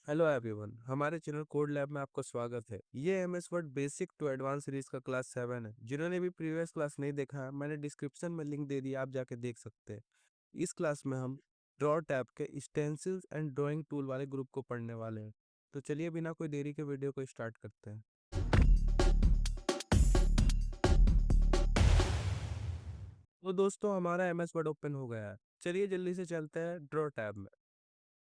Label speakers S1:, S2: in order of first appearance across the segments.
S1: Hello everyone, हमारे channel code lab में आपका स्वागत है। ये MS Word basic to advance series का क्लास 7 है। जिन्होंने भी प्रीवियस क्लास नहीं देखा है, मैंने डिस्क्रिप्शन में लिंक दे दिया, आप जाके देख सकते हैं। इस क्लास में हम ड्रॉ टैब के स्टेंसिल्स एंड ड्राइंग टूल वाले ग्रुप को पढ़ने वाले हैं। तो चलिए बिना कोई देरी के वीडियो को स्टार्ट करते हैं। तो दोस्तों, हमारा एमएस वर्ड ओपन हो गया है। चलिए जल्दी से चलते हैं ड्रॉ टैब में।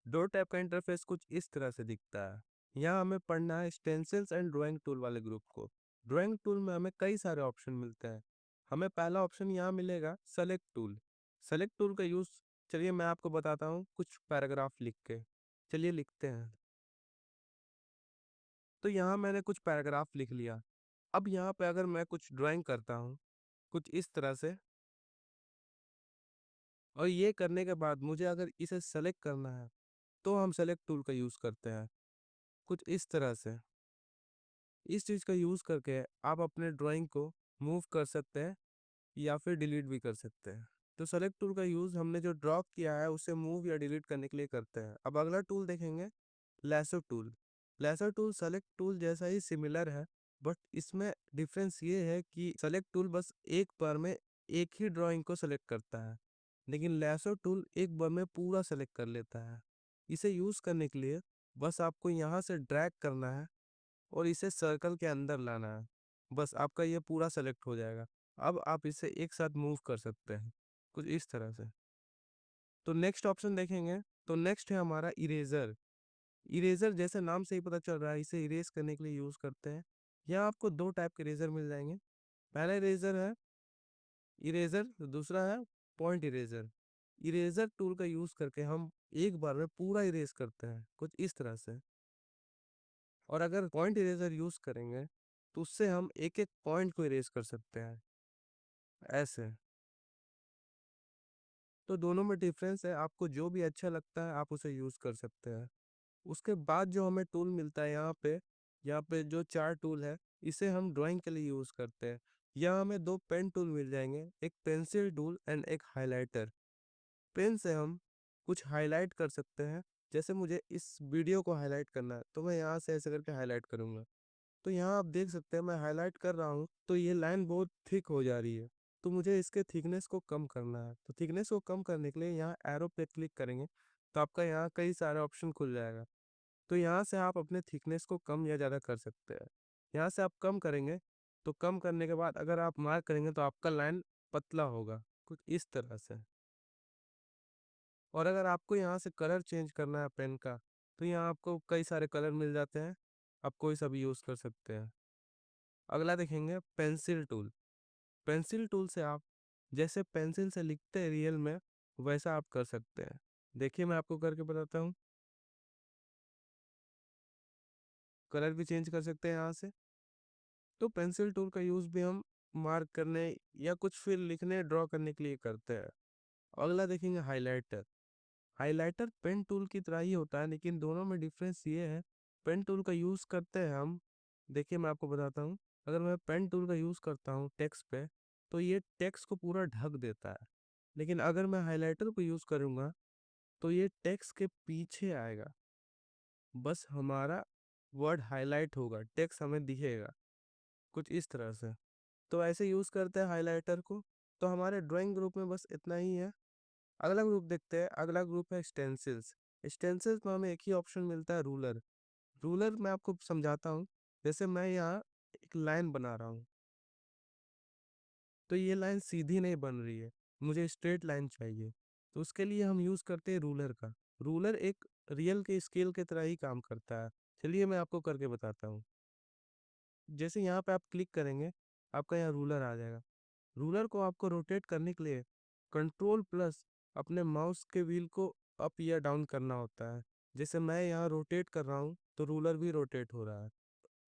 S1: डॉट ऐप का इंटरफेस कुछ इस तरह से दिखता है। यहाँ हमें पढ़ना है स्टेंसिल्स एंड ड्राइंग टूल वाले ग्रुप को। ड्राइंग टूल में हमें कई सारे ऑप्शन मिलते हैं। हमें पहला ऑप्शन यहाँ मिलेगा सेलेक्ट टूल। सेलेक्ट टूल का यूज, चलिए मैं आपको बताता हूँ कुछ पैराग्राफ लिख के। चलिए लिखते हैं। तो यहाँ मैंने कुछ पैराग्राफ लिख लिया। अब यहाँ पे अगर मैं कुछ ड्राइंग करता हूँ कुछ इस तरह से, और ये करने के बाद मुझे अगर इसे सेलेक्ट करना है तो हम सेलेक्ट टूल का यूज करते हैं कुछ इस तरह से। इस चीज़ का यूज़ करके आप अपने ड्राइंग को मूव कर सकते हैं या फिर डिलीट भी कर सकते हैं। तो सेलेक्ट टूल का यूज़ हमने जो ड्रॉ किया है उसे मूव या डिलीट करने के लिए करते हैं। अब अगला टूल देखेंगे, lasso tool. Lasso tool select tool जैसा ही सिमिलर है, बट इसमें डिफरेंस ये है कि सेलेक्ट टूल बस एक बार में एक ही ड्राइंग को सेलेक्ट करता है, लेकिन लैसो टूल एक बार में पूरा सेलेक्ट कर लेता है। इसे यूज़ करने के लिए बस आपको यहाँ से ड्रैग करना है और इसे सर्कल के अंदर लाना है। बस आपका ये पूरा सेलेक्ट हो जाएगा। अब आप इसे एक साथ मूव कर सकते हैं कुछ इस तरह से। तो नेक्स्ट ऑप्शन देखेंगे, तो नेक्स्ट है हमारा इरेजर। इरेजर जैसे नाम से ही पता चल रहा है, इसे इरेज करने के लिए यूज करते हैं। यहाँ आपको दो टाइप के इरेजर मिल जाएंगे। पहला इरेजर है इरेजर, तो दूसरा है पॉइंट इरेजर। इरेजर टूल का यूज करके हम एक बार में पूरा इरेज करते हैं कुछ इस तरह से। और अगर पॉइंट इरेजर यूज करेंगे तो उससे हम एक एक पॉइंट को इरेज कर सकते हैं ऐसे। तो दोनों में डिफरेंस है, आपको जो भी अच्छा लगता है आप उसे यूज कर सकते हैं। उसके बाद जो हमें टूल मिलता है यहाँ पे जो चार टूल है, इसे हम ड्राइंग के लिए यूज करते हैं। यहाँ हमें दो पेन टूल मिल जाएंगे, एक पेंसिल टूल एंड एक हाइलाइटर। पेन से हम कुछ हाईलाइट कर सकते हैं। जैसे मुझे इस वीडियो को हाईलाइट करना है तो मैं यहाँ से ऐसे करके हाईलाइट करूंगा। तो यहाँ आप देख सकते हैं मैं हाईलाइट कर रहा हूँ तो ये लाइन बहुत थिक हो जा रही है। तो मुझे इसके थिकनेस को कम करना है, तो थिकनेस को कम करने के लिए यहाँ एरो पे क्लिक करेंगे तो आपका यहाँ कई सारे ऑप्शन खुल जाएगा। तो यहाँ से आप अपने थिकनेस को कम या ज़्यादा कर सकते हैं। यहाँ से आप कम करेंगे तो कम करने के बाद अगर आप मार्क करेंगे तो आपका लाइन पतला होगा कुछ इस तरह से। और अगर आपको यहाँ से कलर चेंज करना है पेन का, तो यहाँ आपको कई सारे कलर मिल जाते हैं, आप कोई सा भी यूज़ कर सकते हैं। अगला देखेंगे पेंसिल टूल। पेंसिल टूल से आप जैसे पेंसिल से लिखते हैं रियल में, वैसा आप कर सकते हैं। देखिए मैं आपको करके बताता हूँ। कलर भी चेंज कर सकते हैं यहाँ से। तो पेंसिल टूल का यूज़ भी हम मार्क करने या कुछ फिर लिखने ड्रॉ करने के लिए करते हैं। अगला देखेंगे हाइलाइटर। हाइलाइटर पेन टूल की तरह ही होता है, लेकिन दोनों में डिफरेंस ये है, पेन टूल का यूज़ करते हैं हम। देखिए मैं आपको बताता हूँ। अगर मैं पेन टूल का यूज़ करता हूँ टेक्स्ट पे, तो ये टेक्स्ट को पूरा ढक देता है। लेकिन अगर मैं हाइलाइटर को यूज़ करूँगा तो ये टेक्स्ट के पीछे आएगा। बस हमारा वर्ड हाईलाइट होगा, टेक्स्ट हमें दिखेगा कुछ इस तरह से। तो ऐसे यूज़ करते हैं हाइलाइटर को। तो हमारे ड्राइंग ग्रुप में बस इतना ही है। अगला ग्रुप देखते हैं। अगला ग्रुप है स्टेंसिल्स। स्टेंसिल्स में हमें एक ही ऑप्शन मिलता है, रूलर। रूलर मैं आपको समझाता हूँ। जैसे मैं यहाँ एक लाइन बना रहा हूँ, तो ये लाइन सीधी नहीं बन रही है, मुझे स्ट्रेट लाइन चाहिए। तो उसके लिए हम यूज़ करते हैं रूलर का। रूलर एक रियल के स्केल की तरह ही काम करता है। चलिए मैं आपको करके बताता हूँ। जैसे यहाँ पे आप क्लिक करेंगे, आपका यहाँ रूलर आ जाएगा। रूलर को आपको रोटेट करने के लिए कंट्रोल प्लस अपने माउस के व्हील को अप या डाउन करना होता है। जैसे मैं यहाँ रोटेट कर रहा हूँ तो रूलर भी रोटेट हो रहा है।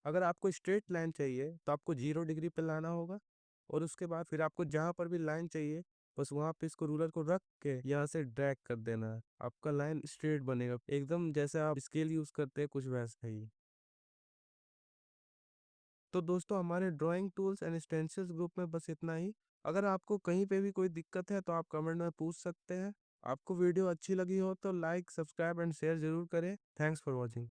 S1: अगर आपको स्ट्रेट लाइन चाहिए तो आपको 0 डिग्री पे लाना होगा, और उसके बाद फिर आपको जहाँ पर भी लाइन चाहिए बस वहाँ पे इसको रूलर को रख के यहाँ से ड्रैग कर देना है। आपका लाइन स्ट्रेट बनेगा एकदम, जैसे आप स्केल यूज करते हैं कुछ वैसा ही। तो दोस्तों, हमारे drawing tools and stencils group में बस इतना ही। अगर आपको कहीं पे भी कोई दिक्कत है तो आप कमेंट में पूछ सकते हैं। आपको वीडियो अच्छी लगी हो तो लाइक, सब्सक्राइब एंड शेयर ज़रूर करें। Thanks for watching.